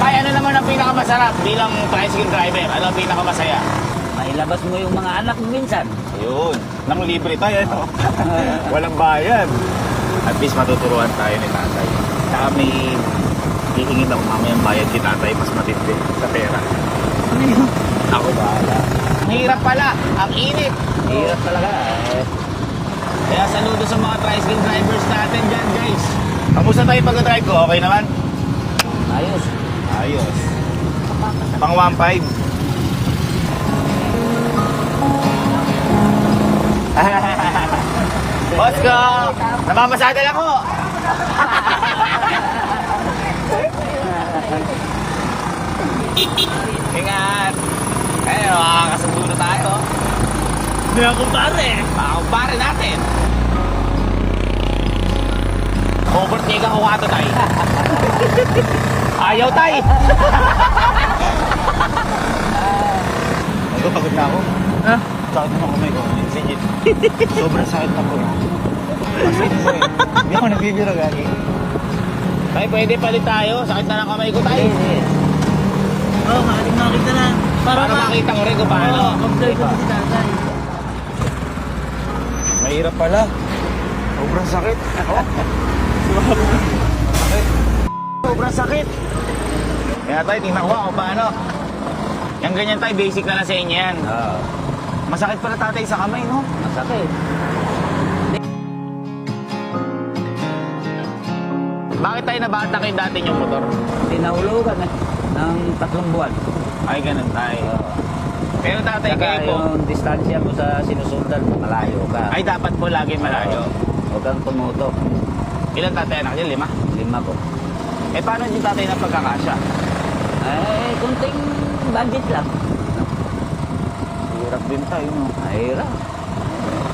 Tay, ano naman ang pinakamasarap bilang tricycle driver? Ano ang pinakamasaya? Mailabas mo yung mga anak mo minsan. Ayun, nang libre tayo, ito. Walang bayan. At least matuturuan tayo ni tatay. Saka may hihingin ako mamayang bayad si tatay, mas matindi sa pera. Ano yun? Ako bahala. Ang hirap pala, ang init. Hirap talaga. Kaya saludo sa mga tricycle drivers natin dyan, guys. Kamusta tayo pag-drive ko? Okay naman? Ayos. Ayos. Pang 1.5. Boss ko, namamasada lang ako. Ingat. Ayun, makakasundo na tayo. Hindi ako pare. Makakumpare natin. Overtake ako nga ito, tay. Ayaw, tay. Ito, pagod na ako. Ha? Sakit naman kamay ko. Sige. Sobrang sakit na po. Hindi ako nagbibiro, gagi. Tay, pwede palit tayo. Sakit na ng kamay ko, tay. Oo, makita na. Para makita ko rin kung paano. Comply ko si tatay. Mahirap pala. Sobrang sakit. Oh. Sakit. Sobrang sakit. Kaya tayo, tingnan ko kung paano. Yung ganyan tayo, basic na lang sa inyo yan. Masakit pala tatay sa kamay, no? Masakit. Bakit tayo nabatakin dati yung motor? Hindi nahulugan ng 3 buwan. Ay, ganun tayo. Pero tatay, Saka kayo po, yung distansya mo sa sinusundan, malayo ka. ay dapat po lagi malayo. Huwag kang tumutok. Ilan tatay anak niya? 5? 5 po. Eh, paano yung tatay na pagkakasya? Eh, kunting budget lang. Hirap din tayo, no? Mahirap.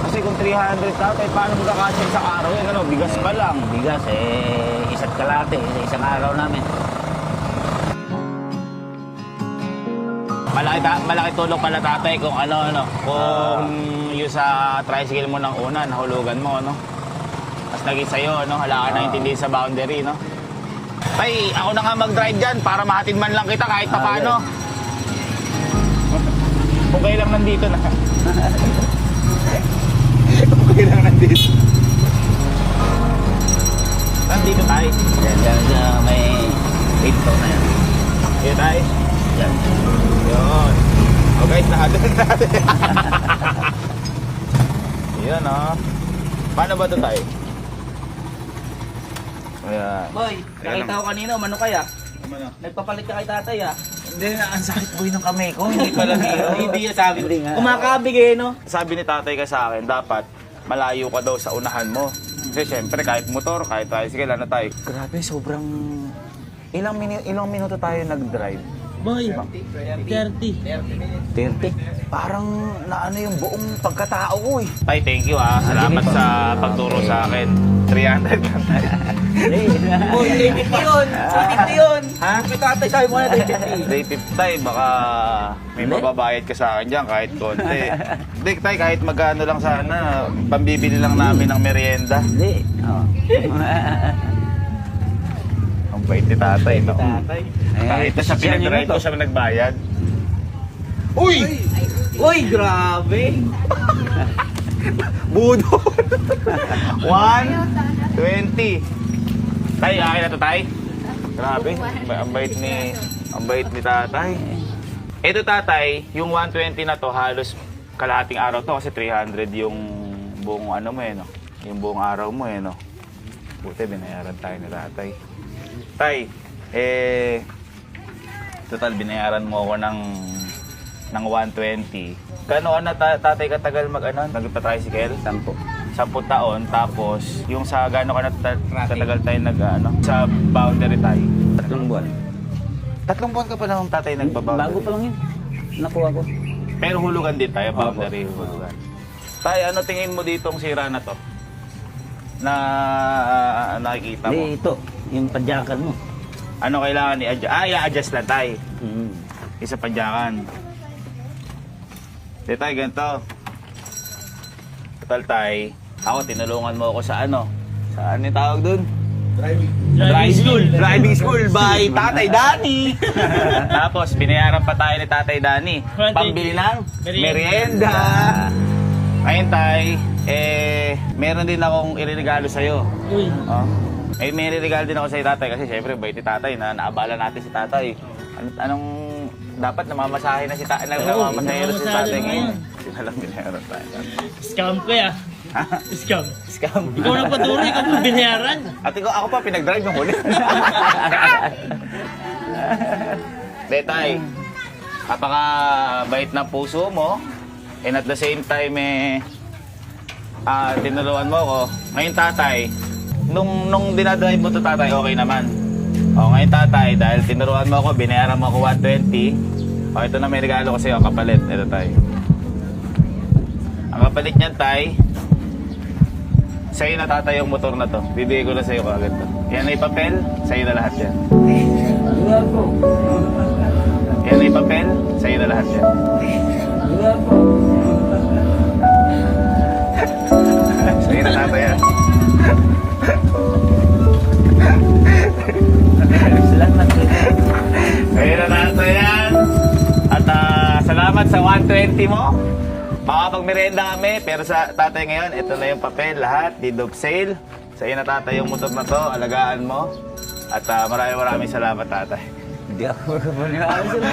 Kasi kung 300 tatay, paano magkakasya isang araw? Yan, ano, bigas pa lang. Bigas, isa't kalate, isang araw namin. Malaki tulong pala tatay kung kung yung sa tricycle mo ng una, nahulugan mo, no? Tapos naging sa'yo, no? Wala ka naintindihan sa boundary, no? Tay, ako na nga mag-drive dyan para mahatid man lang kita kahit paano. Kung kayo lang nandito na. Kung kayo lang nandito. Nandito tayo. Yan, may pinto na yan. Here tayo. Yan. Yun. O guys, nakadun natin. Yun, oh. Paano ba ito tayo? Ayan. Boy, nakita ko kanina, umano kaya? Ano? Nagpapalit ka kay tatay ah. Hindi na, ang sakit boy ng kamay ko. Hindi pala biro. Hindi yan sabi. Hindi nga. Kumakabig no? Sabi ni tatay ka sa akin, dapat malayo ka daw sa unahan mo. Kasi syempre, kahit motor, kahit tricycle, ano tayo. Grabe, sobrang... Ilang minuto tayo nag-drive? Boy, 30. 30. Parang naano yung buong pagkatao ko eh. Ay, thank you ah. Salamat sa pagturo sa akin. 300 lang tayo. Boy, 350 yun. 250 yun. Ha? May tatay sabi mo na 350. Day 50 tay, baka may mababayad ka sa akin dyan kahit konti. Hindi tay, kahit magkano lang sana, pambibili lang namin ng merienda. Hindi. Ang bait ni tatay, no? Tatay. Kahit na siya pinag-drive ko siya nagbayad. Uy! Uy, grabe. Budo! 120. Tay, akin na to, tay. Grabe, ang bait ni tatay. Ito tatay, yung 120 na to, halos kalahating araw to kasi 300 yung buong ano mo eh, no? Yung buong araw mo eh, no? Buti, binayaran tayo ni tatay. Tay, total binayaran mo ako ng 120. Kano na tatay katagal nagpa-tricycle? 10 taon, tapos yung sa gano'n ka katagal tayo sa boundary tayo? 3 buwan. 3 buwan ka pa lang tatay nagpa-boundary? Bago pa lang yun. Nakuha ko. Pero hulugan din tayo, boundary hulugan. Tay, ano tingin mo ditong sira na to? Na nakikita mo? Ito, yung padyakan mo. Ano kailangan i-adjust? I-adjust lang tayo. Isa padyakan. Di tayo ganito. Total tay, ako tinulungan mo ako sa ano yung tawag dun? Driving school by Tatay Danny. Tapos, binayaran pa tayo ni Tatay Danny. Pambili ng merienda. Ayun, Tay, meron din akong iririgalo sa'yo. Uy. Oh. May regalo din ako sa'yo, Tatay, kasi syempre, bait ni Tatay na naabala natin si Tatay. Anong dapat namamasahe na si Tatay, namamasahe na si Tatay ngayon. Hindi na lang binayaran tayo. Scam ko ya. Scam. Scam. Ikaw na paturo, ikaw pa binayaran. At ako pa, pinag-drive ng huli. Tay, napaka-bait ng puso mo. And at the same time, tinuruan mo ako. Ngayon, Tatay, nung dinadrive mo to, Tatay, okay naman. O, ngayon, Tatay, dahil tinuruan mo ako, binayaran mo ako 120. O, ito na may regalo ko sa'yo, ang kapalit. Ito, Tay. Ang kapalit niyan, Tay, sa'yo na, Tatay, yung motor na to. Bibigay ko na sa'yo kagad to. Yan ay papel, sa'yo na lahat yan. Yan ay papel, sa'yo na lahat yan. Sa'yo na, Tatay, yan. Salamat. Sa'yo na, Tatay, yan. At salamat sa 120 mo. Makapagmerenda kami, pero sa Tatay ngayon, ito na yung papel, lahat, deed of sale. Sa'yo na, Tatay, yung motor na to, alagaan mo. At maraming salamat, Tatay. Hindi ako kapaniwala sila.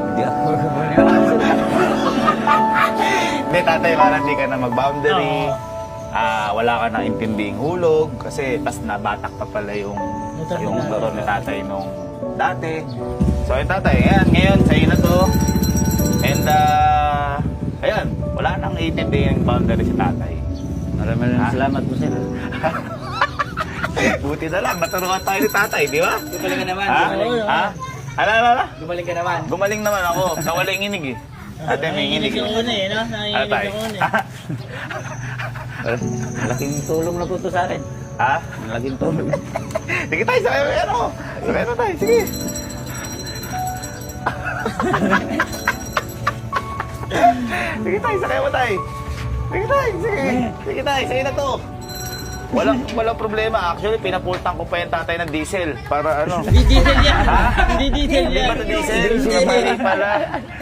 Hindi ako kapaniwala sila. Hindi, Tatay, para hindi ka na mag-boundary. Wala ka na intinding hulog. Kasi, tas nabatak pa pala yung motor ni Tatay nung dati. So, yun, Tatay, ngayon, sa'yo na to. And, ayan, wala nang intinding boundary si Tatay. Maraming salamat po sir. Buti na lang, naturuan tayo ni Tatay, di ba? Gumaling ka naman. Ha? Ala? Gumaling ka naman. Gumaling naman ako. Nawala yung inig eh. Ate, may inig eh. Una eh, no? Ano tayo? Malaking tulong na po ito sa akin. Ha? Malaking tulong. Sige tayo, sakay mo yan ako. Sakay mo tayo, sige. Sige tayo, sakay mo tayo. Sige tayo, sige. Sige tayo, sa'yo na to. Walang problema. Actually, pinapultang ko pa yung Tatay ng diesel. Para ano? Hindi diesel yan. Ha? Hindi diesel Hindi yan. ba ito diesel? Hindi pala.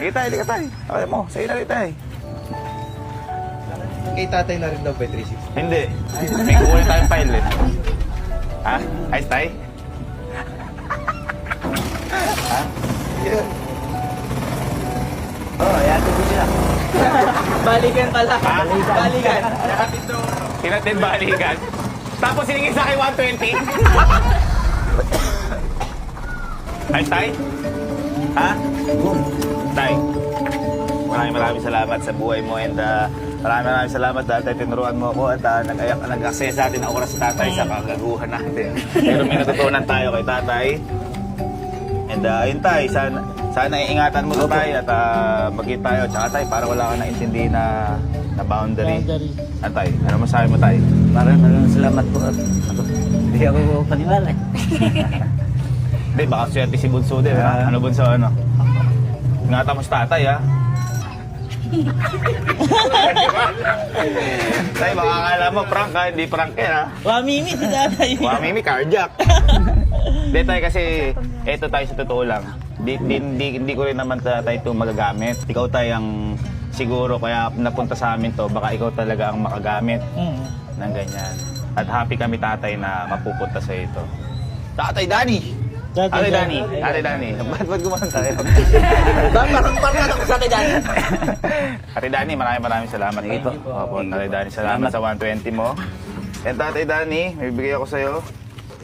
Sige tayo, sige tayo. Okay mo, sa'yo na rin tayo. Kay Tatay na rin daw by 360. Hindi. May kukunin tayong file eh. Ha? Ayos tayo? Ha? Yeah. Yato ko sila. Balikan pala. Ha? Balikan. Tinatid balikan. Tapos siningin sa akin 120. Ayos tayo? Ha? Tay. Maraming salamat sa buhay mo and maraming salamat dahil tayo tinuruan mo ako at nag-access sa atin ang oras sa Tatay sa kagaguhan natin. Pero may natutunan tayo kay Tatay. And ayun Tay, sana iingatan mo to Tay at mag-hit tayo. Tsaka Tay, para wala ka naintindi na boundary. Ano Tay? Ano masabi mo Tay? Maraming salamat po. Hindi ako paniwala. Hindi, baka swerte si Bunso din ha? Ano Bunso, ano? Ingatan mo si Tatay ha? Tay, baka akala mo prank ha? Hindi prank yan ha? Wamimi si tatay. Mimi, carjack. Hindi tayo kasi, eto tayo sa totoo lang. Hindi ko rin naman tayo ito magagamit. Ikaw tayo ang siguro kaya napunta sa amin to, baka ikaw talaga ang makagamit ng ganyan. At happy kami Tatay na mapupunta sa ito. Tatay Danny! Tatay Danny! Tatay Danny! Ba't gumanon tayo? Parang ako sa tatay Danny. Tatay Danny, maraming salamat. Opo, Tatay Danny, salamat sa 120 mo. And Tatay Danny, may bigay ako sa'yo.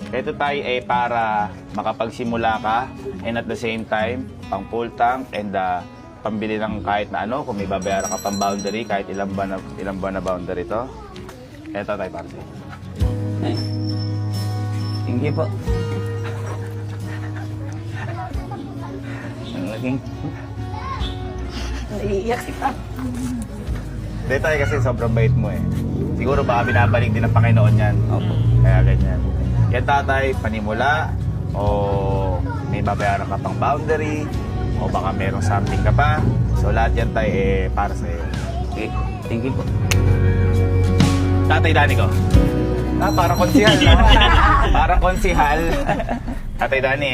Ito tayo para makapagsimula ka and at the same time, pang full tank and pambili ng kahit na ano, kung may babayaran ka pang boundary, kahit ilang buwan na boundary to. Ito tayo para sa'yo. Thank you po. Ang laging... Naiiyak kita. Hindi tayo kasi sobrang bait mo eh. Siguro baka binabalik din ng Panginoon yan. Opo. Kaya ganyan. Yan Tatay, panimula o may babayaran ka pang boundary o baka merong something ka pa. So lahat yan tayo para sa'yo. Okay. Thank you po. Tatay Danny ko. Parang konsihal. Parang konsihal. Tatay Danny,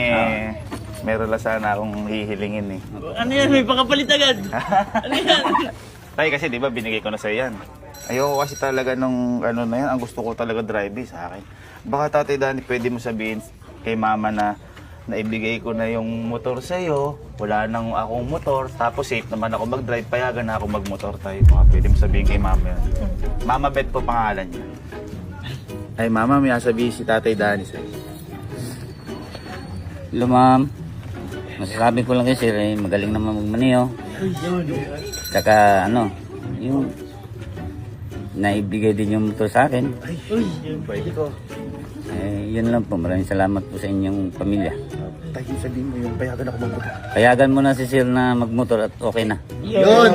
meron lang sana akong hihilingin eh. Ano yan? May pakapalit agad. Ano yan? Tay, kasi di ba binigay ko na sa'yo yan. Ayoko kasi talaga nung ano na yan, ang gusto ko talaga drive sa akin. Baka Tatay Danny, pwede mo sabihin kay mama na naibigay ko na yung motor sa'yo, wala nang akong motor, tapos safe naman ako mag-drive, payagan na ako mag-motor tayo. Baka pwede mo sabihin kay mama yan. Mama Bet po pangalan niya. Ay mama, may sabihin si Tatay Danny sa'yo. Hello ma'am, masasabi ko lang kay sir, magaling naman magmaniho. Tsaka ano, yung naibigay din yung motor sa akin. Pwede ko. Yun lang po, maraming salamat po sa inyong pamilya. Tay, sabihin mo yung payagan ako mag-motor. Payagan mo na si sir na magmotor at okay na. Yun!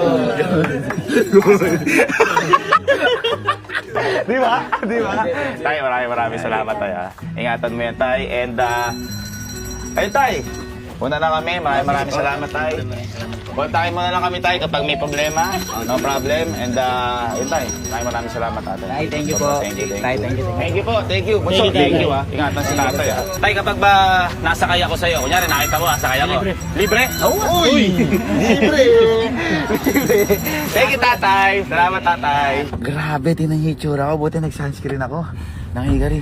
Di ba? Di ba? Tay, maraming salamat tay ha. Ingatan mo yan tay. And ayun tay, una na kami. Maraming salamat tay. Kontakin mo na lang kami tay kapag may problema. No problem. And yun tay, maraming salamat tatay. Tay, thank you po. Thank you. Tay, thank you. Thank you po, thank you. Bunso, thank you ha. Ingatan si tatay ha. Tay, kapag ba nasakay ako sa'yo, kunyari nakita mo, nasakay ako. Libre? Uy! Libre! Thank you tatay. Salamat tatay. Grabe, tinan yung itsura ko. Buti nag-sunscreen ako. Nangigari.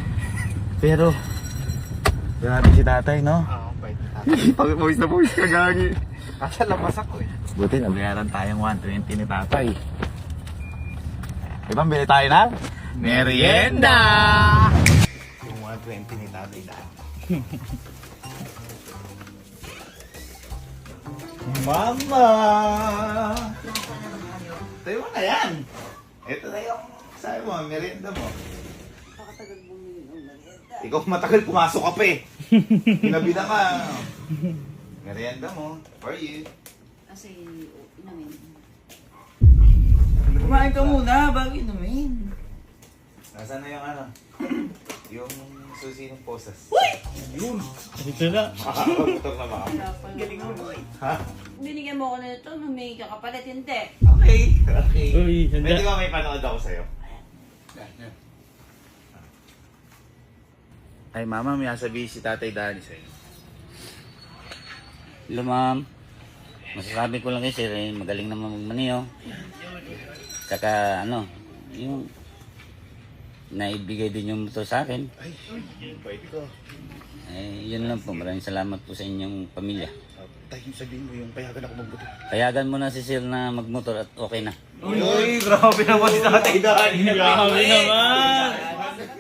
Pero, grabe si tatay, no? Pag-voice na voice ka, gagi. Asa labas ako eh. Buti nabayaran tayong 120 ni tatay. Diba, bili tayo na? Merienda! Yung 120 ni Tatay Danny. Mama! Tayo mo na yan. Ito na yung sabi mo, merienda mo. Ikaw matagal pumasok ka pa eh. Ginabi na ka. Merienda mo. For you. Kasi, inamin. Kumain ka muna bago inumin. Nasaan na yung ano? Yung susi ng posas. Ito na. Makakagutok na baka. Galing mo, boy. Ha? Binigyan mo ko na ito, may kakapalit, hindi. Okay. Okay. Uy, handa. Pwede ba may panood ako sa'yo? Ay mama, may sabihin si Tatay Danny sa'yo. Hello ma'am, masasabi ko lang kay sir, magaling naman magmaniho. Tsaka ano, yung naibigay din yung motor sa akin. Pwede ko. Yun lang po, maraming salamat po sa inyong pamilya. Tay, sabihin mo yung payagan ako mag-motor. Payagan mo na si sir na magmotor at okay na. Uy, grabe naman si Tatay Danny. Grabe naman.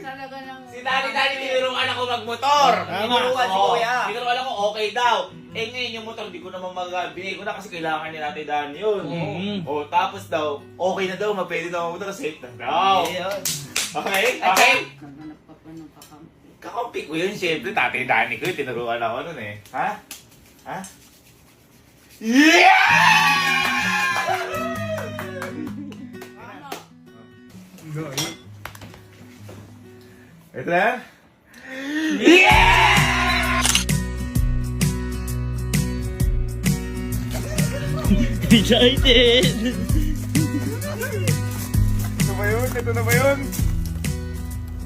Talaga ng... Dali-dali, tinuruan ako magmotor. Tinuruan si Kuya. Tinuruan ako, okay daw. Eh ngayon yung motor, di ko naman binigay ko na kasi kailangan ni Tatay Danny yun. O tapos daw, okay na daw, mapwede daw ang motor, safe na daw. Okay? Okay? Naghanap ka pa ng kakampi. Kakampi ko yun, syempre, Tatay Danny ko yun, tinuruan ako nun eh. Ha? Ha? Ito na? Excited. Ito ba yun? Ito na ba yun?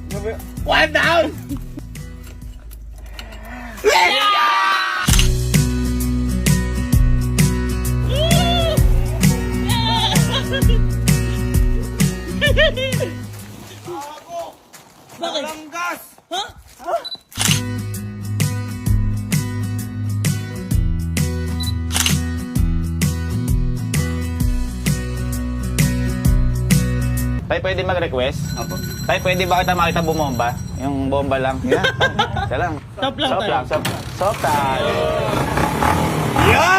Ito ba yun? One down! Bakit? Langgas! Tay, pwede mag-request? Opo. Tay, pwede ba kita makita bumomba? Yung bomba lang. Yan. Isa lang. Stop lang Stop tayo. lang. Stop lang. Stop tayo. Yan!